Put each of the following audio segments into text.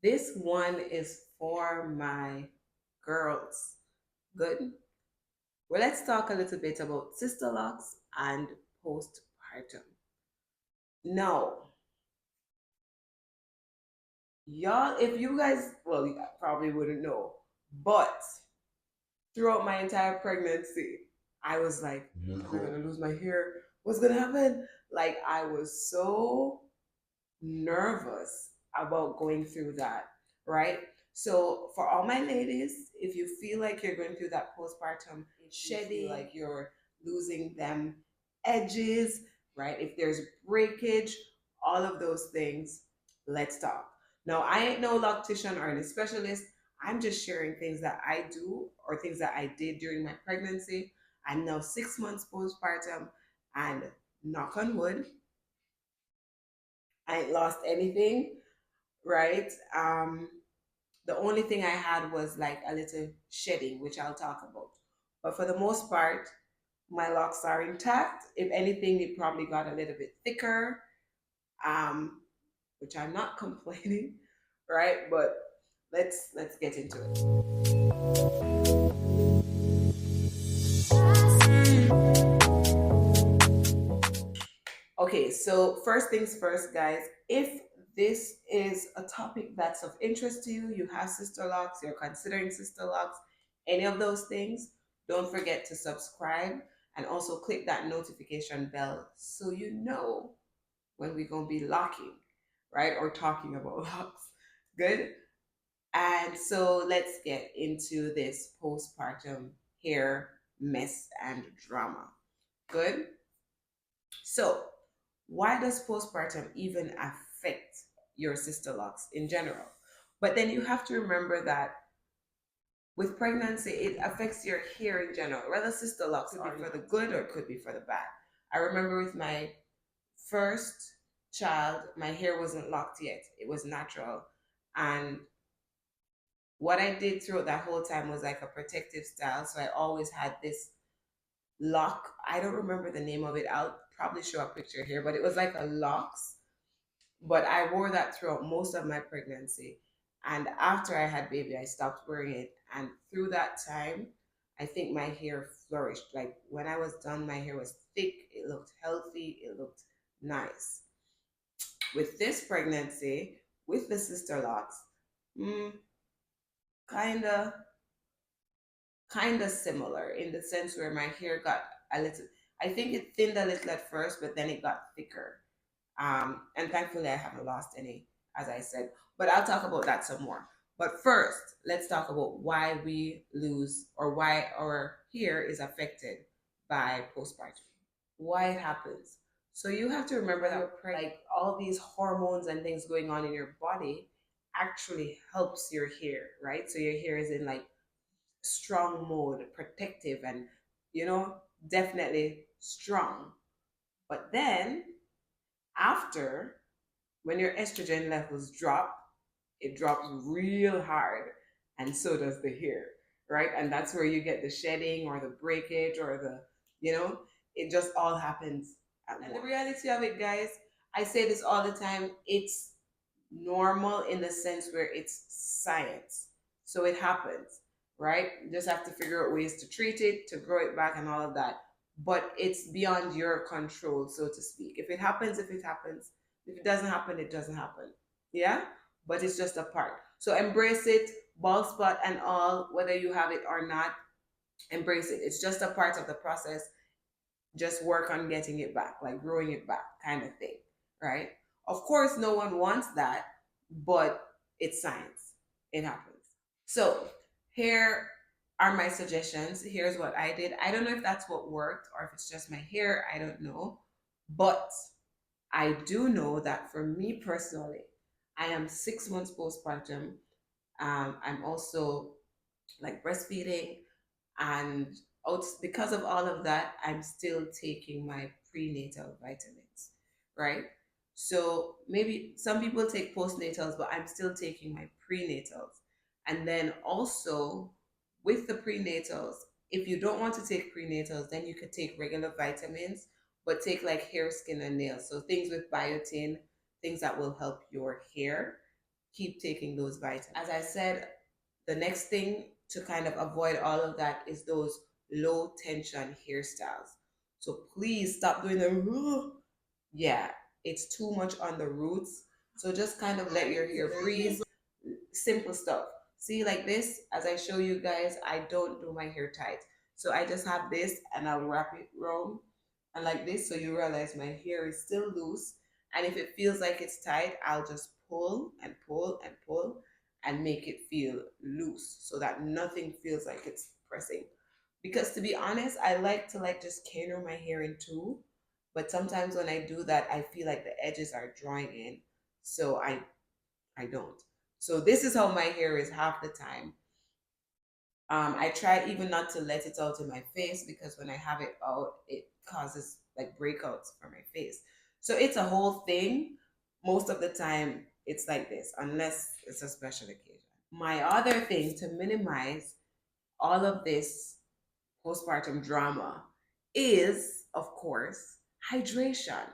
This one is for my girls. Good. Well, let's talk a little bit about sister locks and postpartum. Now, y'all, if you guys, well, you probably wouldn't know, but throughout my entire pregnancy, I was like, am I gonna lose my hair? What's gonna happen? Like, I was so nervous about going through that, right? So, for all my ladies, if you feel like you're going through that postpartum shedding, like you're losing them edges, right? If there's breakage, all of those things, let's talk. Now, I ain't no loctician or any specialist. I'm just sharing things that I do or things that I did during my pregnancy. I'm now 6 months postpartum, and knock on wood, I ain't lost anything, right? The only thing I had was like a little shedding, which I'll talk about. But for the most part, my locks are intact. If anything, it probably got a little bit thicker, um, which I'm not complaining, right? But let's get into it. Okay, so first things first, guys. If this is a topic that's of interest to you, you have sister locks, you're considering sister locks, any of those things, don't forget to subscribe and also click that notification bell so you know when we're going to be locking, right? Or talking about locks. Good? And so let's get into this postpartum hair mess and drama. Good? So, why does postpartum even affect your sister locks in general? But then you have to remember that with pregnancy, it affects your hair in general. Whether sister locks could be for the good or it could be for the bad. I remember with my first child, my hair wasn't locked yet. It was natural. And what I did throughout that whole time was like a protective style. So I always had this lock. I don't remember the name of it. I'll probably show a picture here, but it was like a locks. But I wore that throughout most of my pregnancy. And after I had baby, I stopped wearing it. And through that time, I think my hair flourished. Like when I was done, my hair was thick, it looked healthy, it looked nice. With this pregnancy, with the sister locks, mm, kinda kind of similar in the sense where my hair got a little, I think it thinned a little at first, but then it got thicker. And thankfully I haven't lost any, as I said, but I'll talk about that some more. But first, let's talk about why we lose or why our hair is affected by postpartum, why it happens. So you have to remember that like all these hormones and things going on in your body actually helps your hair, right? So your hair is in like strong mode, protective, and you know, definitely strong. But then after, when your estrogen levels drop, it drops real hard, and so does the hair, right? And that's where you get the shedding or the breakage or the, you know, it just all happens at once. And the reality of it, guys, I say this all the time, it's normal in the sense where it's science. So it happens, right? You just have to figure out ways to treat it, to grow it back, and all of that. But it's beyond your control, so to speak. If it happens, if it happens. If it doesn't happen, it doesn't happen. Yeah? But it's just a part. So embrace it, bald spot and all, whether you have it or not, embrace it. It's just a part of the process. Just work on getting it back, like growing it back, kind of thing, right? Of course, no one wants that, but it's science. It happens. So, here are my suggestions. Here's what I did. I don't know if that's what worked or if it's just my hair. I don't know. But I do know that for me personally, I am 6 months postpartum. I'm also like breastfeeding, and because of all of that, I'm still taking my prenatal vitamins, right? So maybe some people take postnatals, but I'm still taking my prenatals. And then also with the prenatals, if you don't want to take prenatals, then you could take regular vitamins, but take like hair, skin, and nails. So things with biotin, things that will help your hair. keep taking those vitamins. As I said, the next thing to kind of avoid all of that is those low tension hairstyles. So please stop doing the yeah, it's too much on the roots. So just kind of let your hair breathe. Simple stuff. See, like this, as I show you guys, I don't do my hair tight. So I just have this and I'll wrap it around and like this, so you realize my hair is still loose. And if it feels like it's tight, I'll just pull and pull and pull and make it feel loose so that nothing feels like it's pressing. Because to be honest, I like to like just cane my hair in two, but sometimes when I do that, I feel like the edges are drawing in, so I don't. So this is how my hair is half the time. I try even not to let it out in my face because when I have it out, it causes like breakouts for my face. So it's a whole thing. Most of the time, it's like this, unless it's a special occasion. My other thing to minimize all of this postpartum drama is, of course, hydration.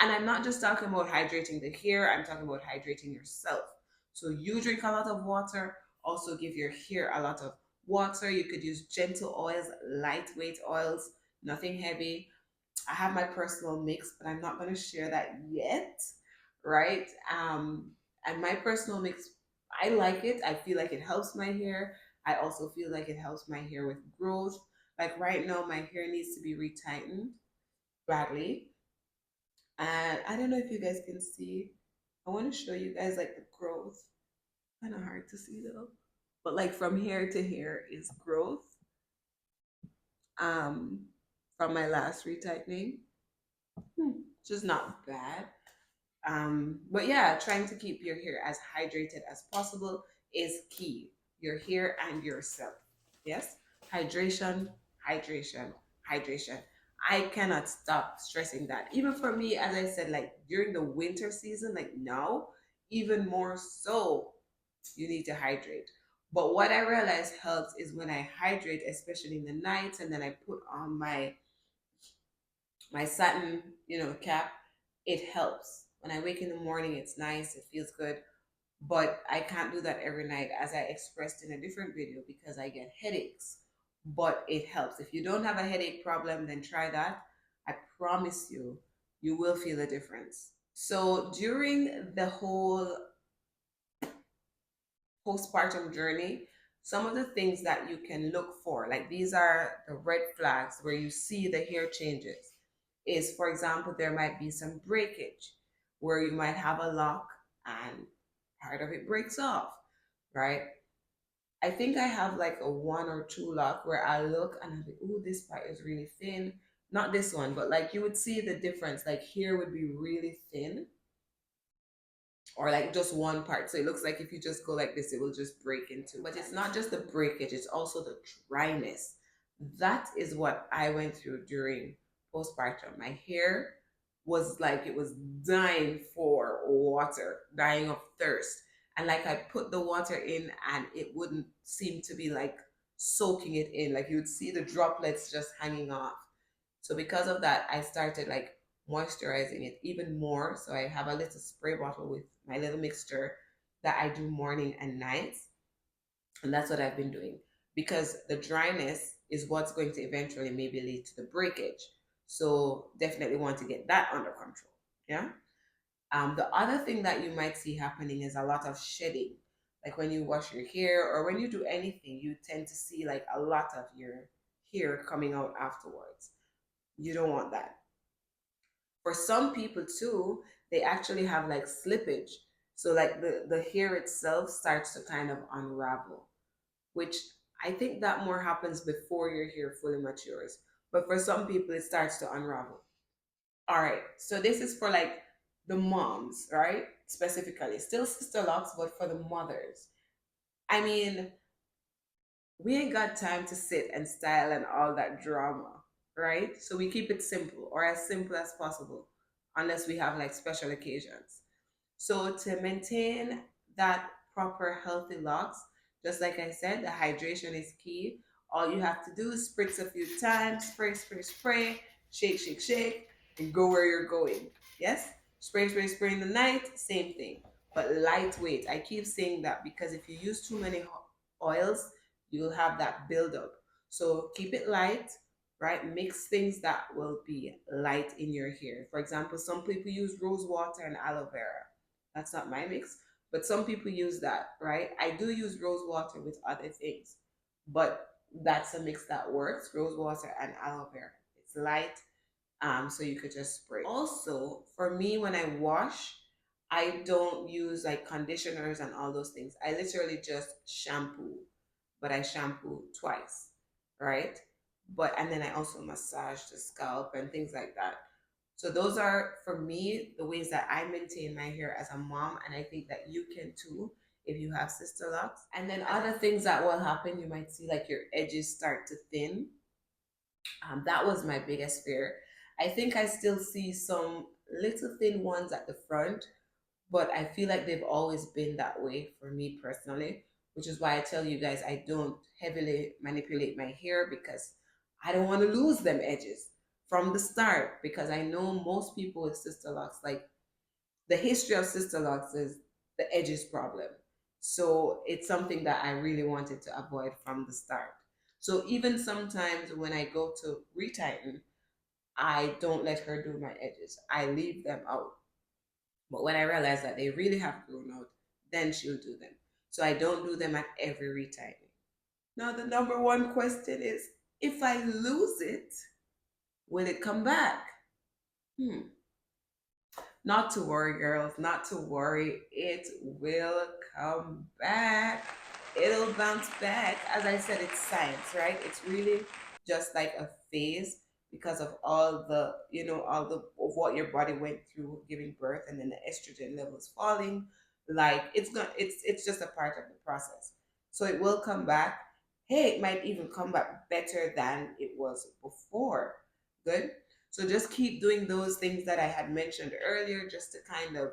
And I'm not just talking about hydrating the hair, I'm talking about hydrating yourself. So you drink a lot of water, also give your hair a lot of water. You could use gentle oils, lightweight oils, nothing heavy. I have my personal mix, but I'm not going to share that yet, right? And my personal mix, I like it. I feel like it helps my hair. I also feel like it helps my hair with growth. Like right now, my hair needs to be retightened badly. And I don't know if you guys can see. I want to show you guys like the growth. Kind of hard to see though. But like from hair to hair is growth. Um, from my last retightening. Just not bad. But yeah, trying to keep your hair as hydrated as possible is key. Your hair and yourself. Yes? Hydration, hydration, hydration. I cannot stop stressing that. Even for me, as I said, like during the winter season, like now, even more so, you need to hydrate. But what I realize helps is when I hydrate, especially in the night, and then I put on my satin, cap, it helps. When I wake in the morning, it's nice, it feels good. But I can't do that every night, as I expressed in a different video, because I get headaches. But it helps. If you don't have a headache problem, then try that. I promise you, you will feel a difference. So during the whole postpartum journey, some of the things that you can look for, like these are the red flags where you see the hair changes, is for example, there might be some breakage where you might have a lock and part of it breaks off, right? I think I have like a one or two lock where I look and I'm like, ooh, this part is really thin. Not this one, but like you would see the difference. Like here would be really thin or like just one part. So it looks like if you just go like this, it will just break into. But it's not just the breakage, it's also the dryness. That is what I went through during postpartum. My hair was like it was dying for water, dying of thirst. And like I put the water in and it wouldn't seem to be like soaking it in. Like you would see the droplets just hanging off. So because of that, I started like moisturizing it even more. So I have a little spray bottle with my little mixture that I do morning and night. And that's what I've been doing because the dryness is what's going to eventually maybe lead to the breakage. So definitely want to get that under control. Yeah. The other thing that you might see happening is a lot of shedding. Like when you wash your hair or when you do anything, you tend to see like a lot of your hair coming out afterwards. You don't want that. For some people too, they actually have like slippage. So like the hair itself starts to kind of unravel, which I think that more happens before your hair fully matures. But for some people, it starts to unravel. All right. So this is for like the moms, right? Specifically, still sister locks, but for the mothers. I mean, we ain't got time to sit and style and all that drama, right? So we keep it simple or as simple as possible, unless we have like special occasions. So to maintain that proper healthy locks, just like I said, the hydration is key. All you have to do is spritz a few times, spray, spray, spray, shake, shake, shake, and go where you're going. Yes? Spray, spray, spray in the night, same thing. but lightweight. I keep saying that because if you use too many oils, you'll have that buildup. So keep it light, right? Mix things that will be light in your hair. For example, some people use rose water and aloe vera. That's not my mix, but some people use that, right? I do use rose water with other things, but that's a mix that works. Rose water and aloe vera. It's light, so you could just spray. Also, for me, when I wash, I don't use like conditioners and all those things. I literally just shampoo, but I shampoo twice, right? But and then I also massage the scalp and things like that. So those are for me the ways that I maintain my hair as a mom, and I think that you can too if you have sister locks. And then other things that will happen, you might see like your edges start to thin. That was my biggest fear. I think I still see some little thin ones at the front, but I feel like they've always been that way for me personally, which is why I tell you guys I don't heavily manipulate my hair because I don't want to lose them edges from the start, because I know most people with sister locks, like the history of sister locks is the edges problem. So it's something that I really wanted to avoid from the start. So even sometimes when I go to retighten, I don't let her do my edges. I leave them out. But when I realize that they really have grown out, then she'll do them. So I don't do them at every retightening. Now the number one question is, if I lose it, will it come back? Hmm. Not to worry, girls, not to worry. It will come back. It'll bounce back. As I said, it's science, right? It's really just like a phase because of all the, all the of what your body went through giving birth, and then the estrogen levels falling. Like it's just a part of the process. So it will come back. Hey, it might even come back better than it was before. Good. So just keep doing those things that I had mentioned earlier, just to kind of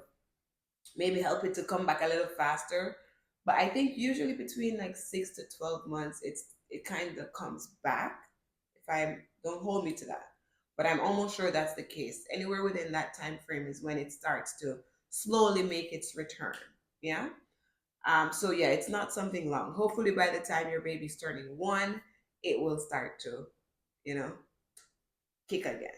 maybe help it to come back a little faster. But I think usually between like 6 to 12 months, it kind of comes back. If I don't hold me to that, but I'm almost sure that's the case. Anywhere within that time frame is when it starts to slowly make its return. Yeah. So yeah, it's not something long. Hopefully by the time your baby's turning 1, it will start to, you know, kick again.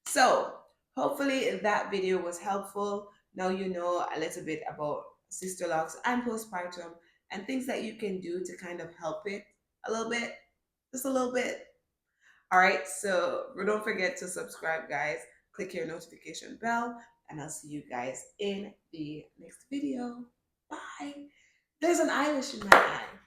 So hopefully that video was helpful. Now you know a little bit about sister locks and postpartum and things that you can do to kind of help it a little bit, just a little bit. All right, so don't forget to subscribe, guys. Click your notification bell, and I'll see you guys in the next video. Bye. There's an eyelash in my eye.